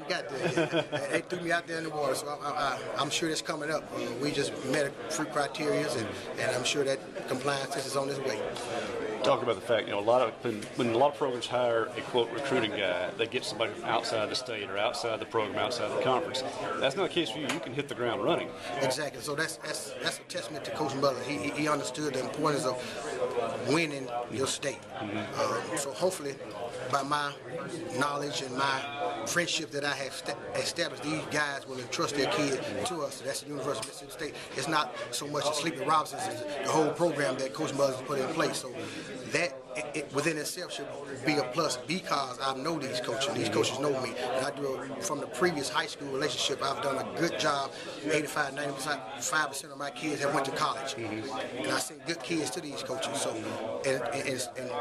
we got there. They threw me out there in the water, so I'm sure that's coming up. We just met a few criteria, and I'm sure that compliance is on its way. Talk about the fact, when a lot of programs hire a quote recruiting guy, they get somebody from outside the state or outside the program, outside the conference. That's not the case for you. You can hit the ground running. Exactly. So that's a testament to Coach Butler. He understood the importance of winning your state. So hopefully, by my knowledge and my friendship that I have established, these guys will entrust their kid to us. So that's the University of Mississippi State. It's not so much the Sleepy Robinsons, it's the whole program that Coach Butler has put in place. So that within itself should be a plus because I know these coaches. These coaches know me. And I do from the previous high school relationship, I've done a good job. 85, 95% of my kids have went to college. And I sent good kids to these coaches. So, and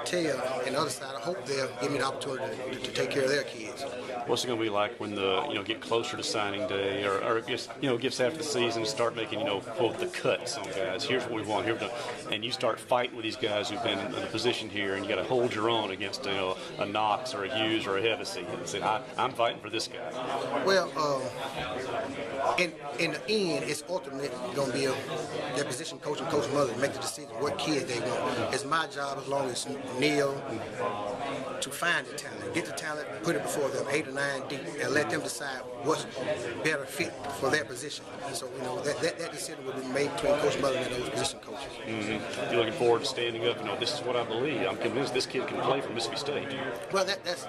Ted and the other side, I hope they'll give me the opportunity to take care of their kids. What's it going to be like when get closer to signing day, or just gets after the season, start making quote the cuts on guys? Here's what we want. And you start fighting with these guys who've been in a position here, and you got to hold your own against a Knox or a Hughes or a Hevesy, and say I'm fighting for this guy. Well, in the end, it's ultimately going to be their position coach and Coach Mother to make the decision what kids they want. It's my job, as long as Neil, to find the talent, get the talent, put it before them 8 or 9 deep, and let them decide what's better fit for their position. And so that decision will be made between Coach Mother and those position coaches. You're looking forward to standing up. This is what I believe. I'm convinced this kid can play for Mississippi State. Well, that's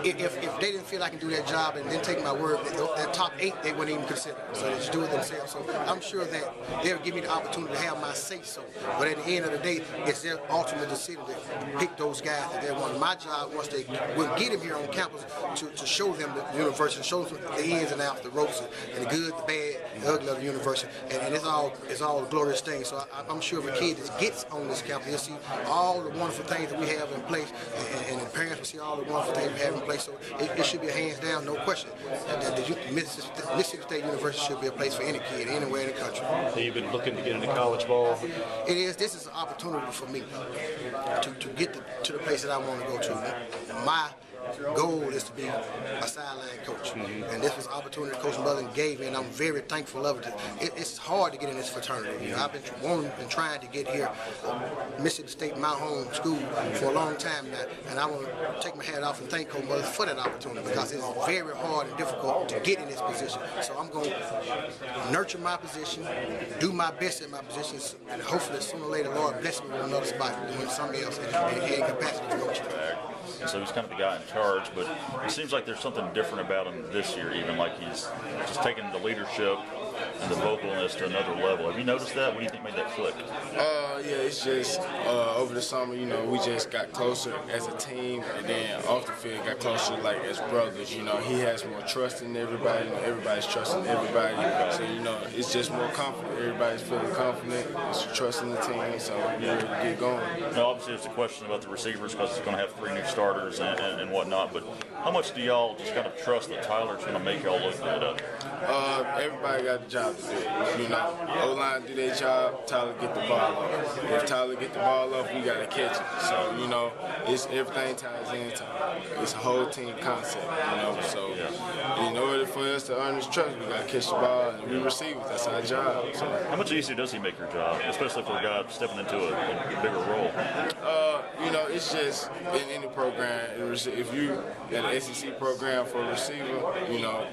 if they didn't feel I can do that job and then take my word, that top 8 they wouldn't even consider. So they just do it themselves. So I'm sure that they'll give me the opportunity to have my say so. But at the end of the day, it's their ultimate decision to pick those guys that they want. My job, once they will get them here on campus, to show them the university, show them the ins and outs, the ropes, and the good, the bad, the ugly of the university, and it's all a glorious thing. So I'm sure if a kid that gets on this campus, he'll see all the wonderful things that we have in place, and the parents will see all the wonderful things we have in place. So it should be a hands down, no question, that Mississippi State University should be a place for any kid anywhere in the country. Have you been looking to get into college ball? It is. This is an opportunity for me to get to the place that I want to go to. My goal is to be a sideline coach, and this was an opportunity Coach Butler gave me, and I'm very thankful of it. It's hard to get in this fraternity. I've been trying to get here, Mississippi State, my home school, for a long time now, and I want to take my hat off and thank Coach Butler for that opportunity because it's very hard and difficult to get in this position. So I'm going to nurture my position, do my best at my positions, and hopefully sooner or later, Lord bless me with another spot doing something else in capacity to coach. So he's kind of the guy in charge, but it seems like there's something different about him this year, even like he's just taking the leadership and the vocalness to another level. Have you noticed that? What do you think made that click? Yeah, it's just over the summer, we just got closer as a team, and then off the field got closer like as brothers. He has more trust in everybody. Everybody's trusting everybody. So it's just more confident. Everybody's feeling confident. It's trusting the team. So we're ready to get going. Now, obviously, it's a question about the receivers because it's going to have 3 new starters and whatnot. But how much do y'all just kind of trust that Tyler's going to make y'all look good up? Everybody got the job to do. O-line do their job. Tyler get the ball off. If Tyler get the ball off, we got to catch it. So, it's everything ties into it. It's a whole team concept, So, in order for us to earn this trust, we got to catch the ball and we receive it. That's our job. So, how much easier does he make your job, especially for a guy stepping into a bigger role? It's just in any program. If you got an SEC program for a receiver,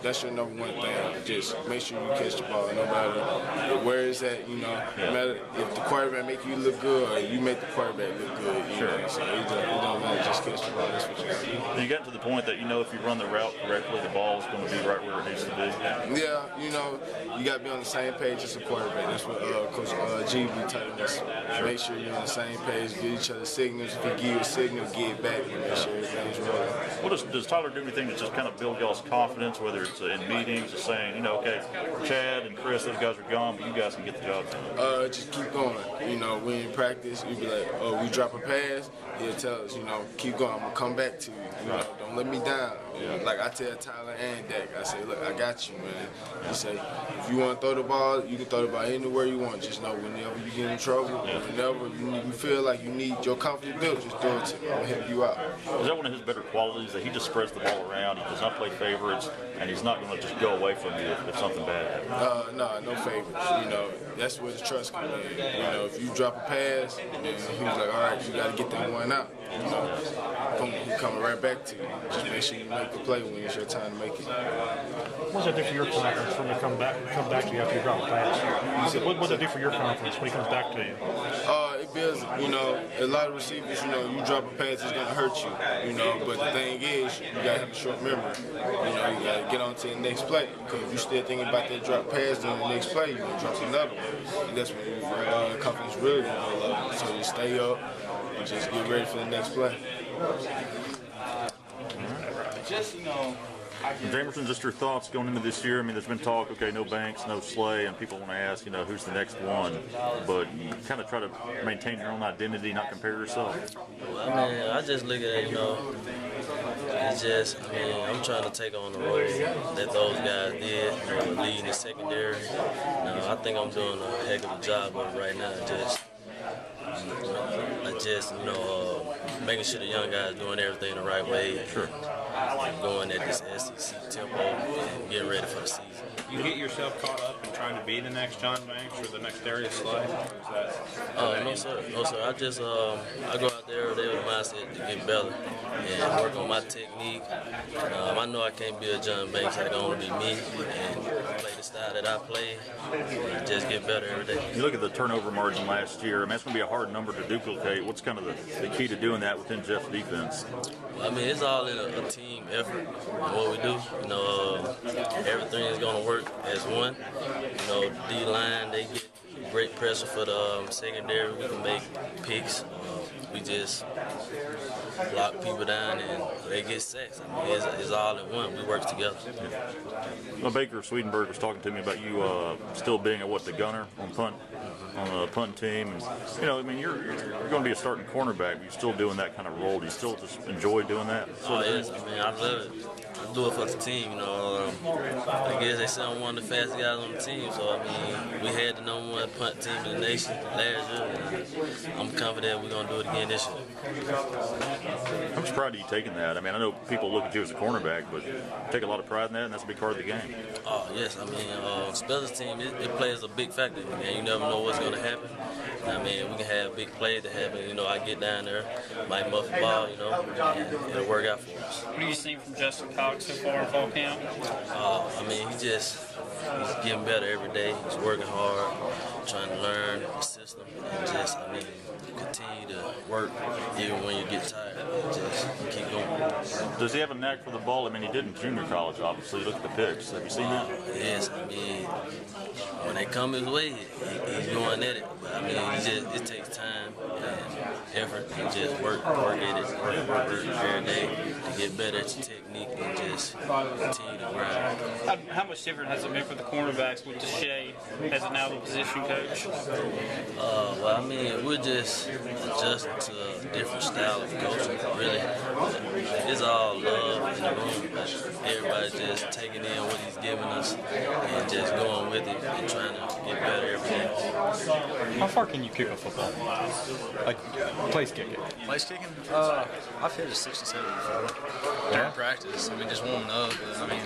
that's your number one thing. Just make sure you catch the ball, no matter where it's at. No matter if the quarterback make you look good or you make the quarterback look good. Sure. So it don't matter. Just catch the ball. That's what you got. You got to the point that if you run the route correctly, the ball is going to be right where it needs to be. Yeah, you got to be on the same page as the quarterback. That's what Coach G be telling us. Make sure you're on the same page. Give each other signals. If you give you a signal, get it back and make sure everything's rolling. What does Tyler do anything to just kind of build y'all's confidence, whether it's in meetings or saying, okay, Chad and Chris, those guys are gone, but you guys can get the job done? Just keep going. When in practice, you be like, we drop a pass, he'll tell us, keep going. I'm going to come back to you. Don't let me down. Like I tell Tyler and Dak, I say, look, I got you, man. I say, if you want to throw the ball, you can throw the ball anywhere you want. Just know whenever you get in trouble, whenever you feel like you need your confidence built, just throw it to me. I'll help you out. Is that one of his better qualities, that he just spreads the ball around, he does not play favorites, and he's not going to just go away from you if something bad happens? No favorites. You know, that's where the trust comes in. You know, if you drop a pass, then he was like, all right, you got to get that one out. You know, boom, he coming right back to you. Just make sure you make the play when it's your time to make it. What does that do for your confidence when they come back to you after you drop a pass? What does it do for your confidence when he comes back to you? It builds, you know, a lot of receivers, you know, you drop a pass, it's going to hurt you, you know, but the thing is, you got to have a short memory. You know, you got to get on to the next play, because if you're still thinking about that drop pass, then the next play, you're going to drop another one. And that's when your confidence really going to go up. So you stay up and just get ready for the next play. Jamerson, just your thoughts going into this year. I mean, there's been talk, okay, no Banks, no Slay, and people want to ask, you know, who's the next one. But you kind of try to maintain your own identity, not compare yourself. I mean, I just look at it, you know, it's just, I mean, I'm trying to take on the role that those guys did, you know, leading the secondary. I think I'm doing a heck of a job of it right now. You know, making sure the young guys doing everything the right way. Sure. Going at this SEC tempo and getting ready for the season. You get yourself caught up in trying to be the next John Banks or the next Darius Slay? No sir. I just I go out there with the mindset to get better and work on my technique. I know I can't be a John Banks. I can only be me and play the style that I play and just get better every day. You look at the turnover margin last year. I mean, that's going to be a hard number to duplicate. What's kind of the key to doing that within Jeff's defense? I mean, it's all in a team effort in what we do. You know, everything is going to work as one. You know, D-line, they get great pressure for the secondary. We can make picks. We just lock people down and they get sacks. I mean, it's all in one. We work together. Well, Baker Swedenberg was talking to me about you still being the gunner on the punt team. And, you know, I mean, you're going to be a starting cornerback, but you're still doing that kind of role. Do you still just enjoy doing that? Yes, I mean, I love it. I do it for the team, you know. I guess they said I'm one of the fastest guys on the team, so I mean, we had the #1 punt team in the nation last year, and I'm confident we're going to do it again this year. How much pride are you taking that? I mean, I know people look at you as a cornerback, but you take a lot of pride in that, and that's a big part of the game. Yes, I mean, special team, it plays a big factor in the game. You never know what's going to happen. I mean, we can have big plays that happen. You know, I get down there, might muff the ball, you know, and it'll work out for us. What do you see from Justin Cox so far in fall camp? I mean, he's getting better every day. He's working hard, trying to learn the system, and just, I mean, continue to work even when you get tired. Just keep going. Does he have a knack for the ball? I mean, he did in junior college, obviously. Look at the picks. Have you seen that? Yes, I mean, when they come his way, he's going at it. But I mean, it takes time and effort and just work at it, work every day to get better at your technique and just continue to grind. How much different has it been for the cornerbacks with Deshae as an out of position coach? Well, I mean, we're just adjusting to a different style of coaching, really. It's all love in the room, but everybody just taking in what he's giving us and just going with it and trying to get better every day. How far can you kick a football? Like, place kick it? Place kicking? I've hit a 67 before. During practice. I mean, just warming up, but I mean,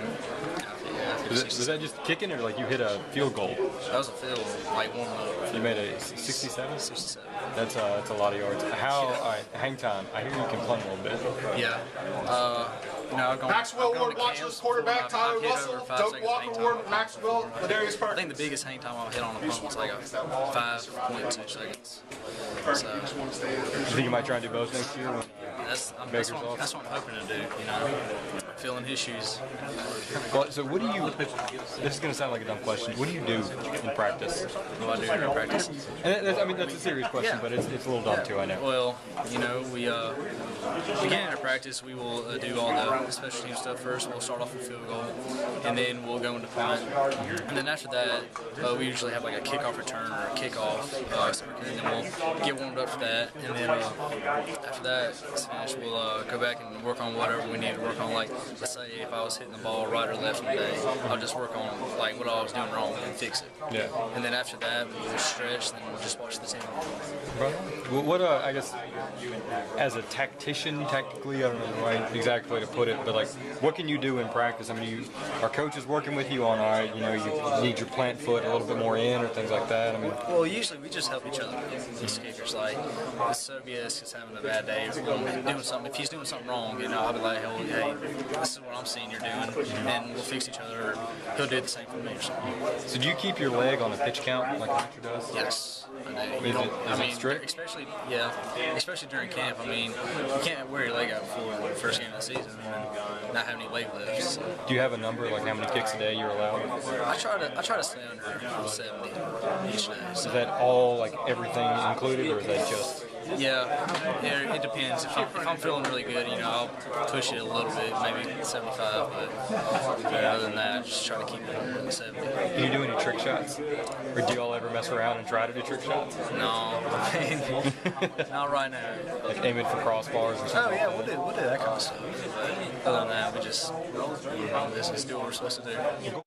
Is that just kicking, or like you hit a field goal? That was a field, like warming up. You made a 67? 67. That's a lot of yards. All right, hang time. I hear you complain a little bit. Yeah. You know, Maxwell Ward watches quarterback Tyler Russell, Doug Walker Ward, Maxwell, Ladarius Parker. I think the biggest hang time I've hit on a punt was like a 5.2 seconds. So, You think you might try and do both next year? that's what I'm hoping to do, you know, filling his shoes. Well, so what do you, this is going to sound like a dumb question, what do you do in practice? What do I do in practice? And I mean, that's a serious question, but it's a little dumb too, I know. Well, you know, we beginning of practice, we will do all the special team stuff first. We'll start off with field goal, and then we'll go into punt. And then after that, we usually have like a kickoff return or a kickoff, and then we'll get warmed up for that. And then after that, finish, we'll go back and work on whatever we need to work on. Like, let's say if I was hitting the ball right or left one day, I'll just work on like what I was doing wrong and fix it. Yeah. And then after that, we'll stretch and we'll just watch the team. Well, what I guess, as a tactician, tactically, I don't know the right exact way to put it, but like, what can you do in practice? I mean, are coaches working with you on, all right, you know, you need your plant foot a little bit more in or things like that? I mean, well, usually we just help each other as kickers. Like, if Sobius is having a bad day, if he's doing something wrong, you know, I'll be like, hey, this is what I'm seeing you're doing, and we'll fix each other. Or he'll do the same for me or something. So do you keep your leg on a pitch count like a pitcher does? Yes, I do. Is it strict? Especially during camp. I mean, you can't wear your leg out before the first game of the season and not have any leg lifts. So. Do you have a number, like how many kicks a day you're allowed? I try to stay under 70 each day. So. Is that all, like everything included, or is that just? Yeah, it depends. If I'm feeling really good, you know, I'll push it a little bit, maybe 75, but other than that, I just try to keep it under 70. Can you do any trick shots? Or do y'all ever mess around and try to do trick shots? No, not right now. Like aiming for crossbars or something? Oh yeah, we'll do that kind of stuff. But other than that, we just, this is do what we're supposed to do.